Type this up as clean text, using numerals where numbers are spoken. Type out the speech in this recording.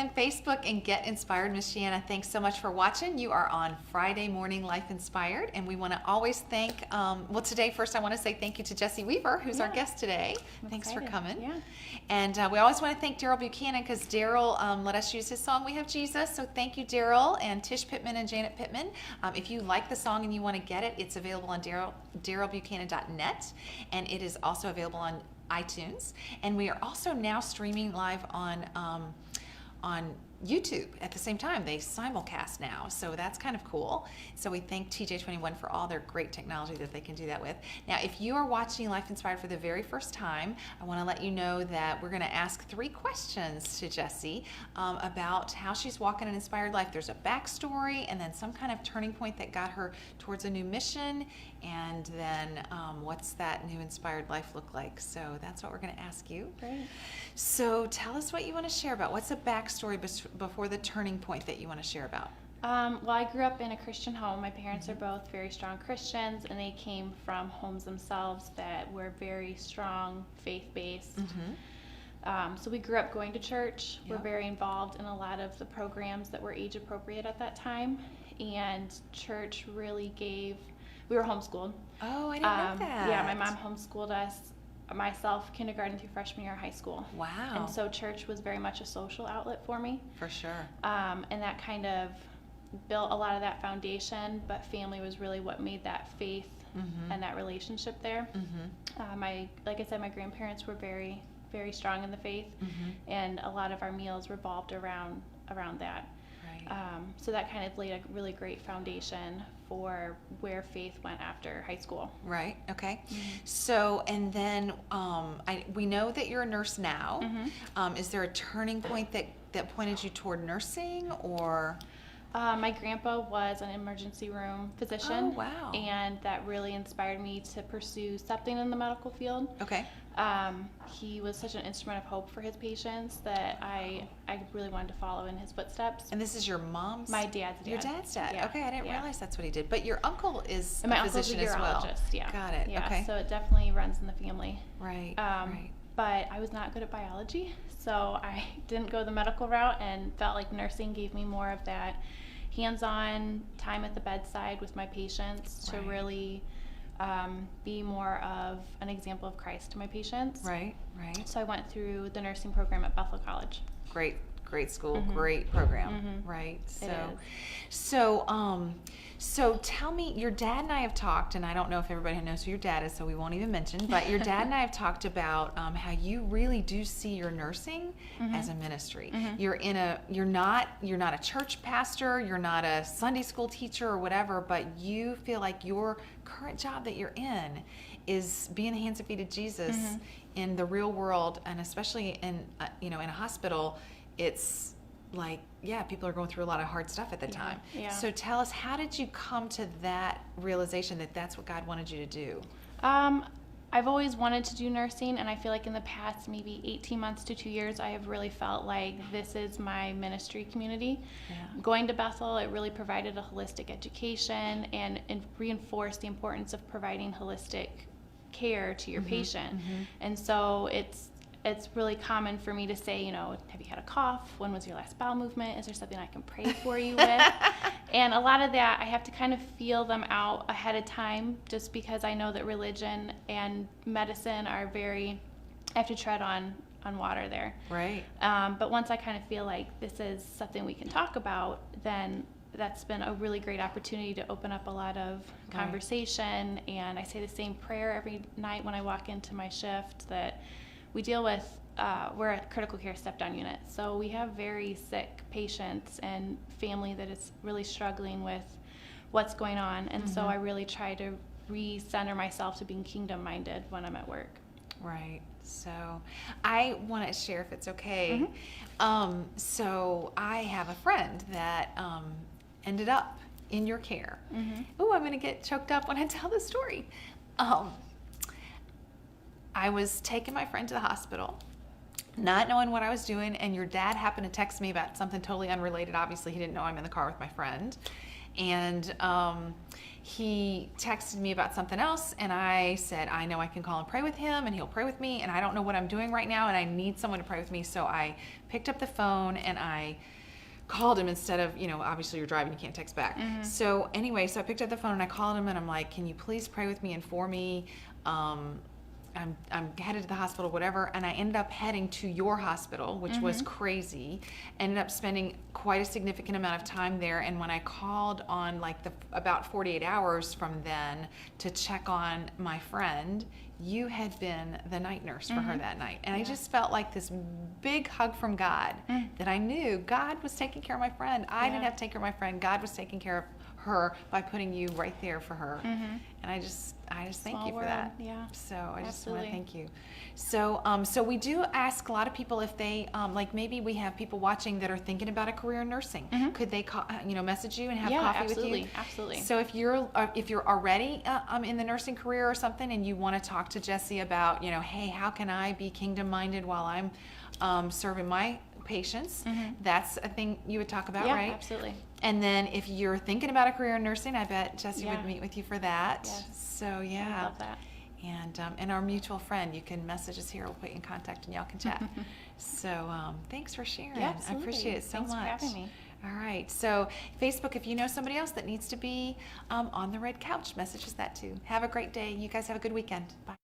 Instagram, Facebook, and Get Inspired. Michiana, thanks so much for watching. You are on Friday Morning Life Inspired, and we want to always thank, today first I want to say thank you to Jessie Weaver, who's our guest today. Thanks for coming. Yeah. And we always want to thank Daryl Buchanan, because Daryl let us use his song, We Have Jesus. So thank you, Daryl, and Tish Pittman and Janet Pittman. If you like the song and you want to get it, it's available on darylbuchanan.net, and it is also available on iTunes, and we are also now streaming live on YouTube at the same time. They simulcast now, so that's kind of cool. So we thank TJ21 for all their great technology that they can do that with. Now, if you are watching Life Inspired for the very first time, I want to let you know that we're going to ask 3 questions to Jessie about how she's walking an inspired life. There's a backstory, and then some kind of turning point that got her towards a new mission, and then what's that new inspired life look like? So that's what we're going to ask you. Great. So tell us what you want to share about. What's a backstory before the turning point that you want to share about? Well, I grew up in a Christian home. My parents are both very strong Christians, and they came from homes themselves that were very strong, faith-based. So we grew up going to church. We're very involved in a lot of the programs that were age appropriate at that time, and church really gave. We were homeschooled. Oh, I didn't know that. Yeah, my mom homeschooled us, myself, kindergarten through freshman year of high school. Wow. And so church was very much a social outlet for me. For sure. And that kind of built a lot of that foundation, but family was really what made that faith and that relationship there. Like I said, my grandparents were very, very strong in the faith, and a lot of our meals revolved around that. Right. So that kind of laid a really great foundation for where faith went after high school. Right. Okay. So, and then we know that you're a nurse now. Is there a turning point that pointed you toward nursing, or? My grandpa was an emergency room physician. Oh, wow. And that really inspired me to pursue something in the medical field. Okay. He was such an instrument of hope for his patients that I really wanted to follow in his footsteps. And this is your mom's? My dad's dad. Your dad's dad. Yeah. Okay, I didn't realize that's what he did. But your uncle is And my a physician uncle's a as well. urologist, yeah. Got it. Yeah, Okay. so it definitely runs in the family. Right. Right. But I was not good at biology, so I didn't go the medical route, and felt like nursing gave me more of that hands-on time at the bedside with my patients to really be more of an example of Christ to my patients. Right. Right. So I went through the nursing program at Bethel College. Great school, great program, right? So tell me, your dad and I have talked, and I don't know if everybody knows who your dad is, so we won't even mention, but your dad and I have talked about how you really do see your nursing as a ministry. You're not a church pastor, you're not a Sunday school teacher or whatever, but you feel like your current job that you're in is being the hands and feet of Jesus in the real world, and especially in in a hospital. It's like, people are going through a lot of hard stuff at the time. Yeah. So tell us, how did you come to that realization that that's what God wanted you to do? I've always wanted to do nursing, and I feel like in the past maybe 18 months to 2 years, I have really felt like this is my ministry community. Yeah. Going to Bethel, it really provided a holistic education and reinforced the importance of providing holistic care to your patient. And so it's really common for me to say, have you had a cough? When was your last bowel movement? Is there something I can pray for you with? And a lot of that, I have to kind of feel them out ahead of time, just because I know that religion and medicine are I have to tread on water there. Right. But once I kind of feel like this is something we can talk about, then that's been a really great opportunity to open up a lot of conversation. And I say the same prayer every night when I walk into my shift, that we deal with, we're a critical care step-down unit, so we have very sick patients and family that is really struggling with what's going on, and so I really try to recenter myself to being kingdom-minded when I'm at work. Right. So I want to share, if it's okay. So I have a friend that ended up in your care. Oh, I'm going to get choked up when I tell the story. I was taking my friend to the hospital, not knowing what I was doing, and your dad happened to text me about something totally unrelated. Obviously, he didn't know I'm in the car with my friend. And he texted me about something else, and I said, I know I can call and pray with him, and he'll pray with me, and I don't know what I'm doing right now, and I need someone to pray with me. So I picked up the phone, and I called him instead of, obviously you're driving, you can't text back. So anyway, so I picked up the phone, and I called him, and I'm like, can you please pray with me and for me? I'm headed to the hospital, whatever, and I ended up heading to your hospital, which was crazy. Ended up spending quite a significant amount of time there, and when I called on about 48 hours from then to check on my friend, you had been the night nurse for her that night. And I just felt like this big hug from God that I knew God was taking care of my friend. I didn't have to take care of my friend. God was taking care of her by putting you right there for her. And I just thank you for that. Yeah. So I just want to thank you. So we do ask a lot of people if they maybe we have people watching that are thinking about a career in nursing. Could they call, message you and have coffee with you? Absolutely. So if you're already in the nursing career or something, and you want to talk to Jessie about hey, how can I be kingdom minded while I'm serving my patients? That's a thing you would talk about, right? Absolutely. And then if you're thinking about a career in nursing, I bet Jessie would meet with you for that. Yes. So yeah. I love that. And our mutual friend, you can message us here. We'll put you in contact, and y'all can chat. So thanks for sharing. Yeah, absolutely. I appreciate it so Thanks much. for having me. All right. So Facebook, if you know somebody else that needs to be on the red couch, message us that too. Have a great day. You guys have a good weekend. Bye.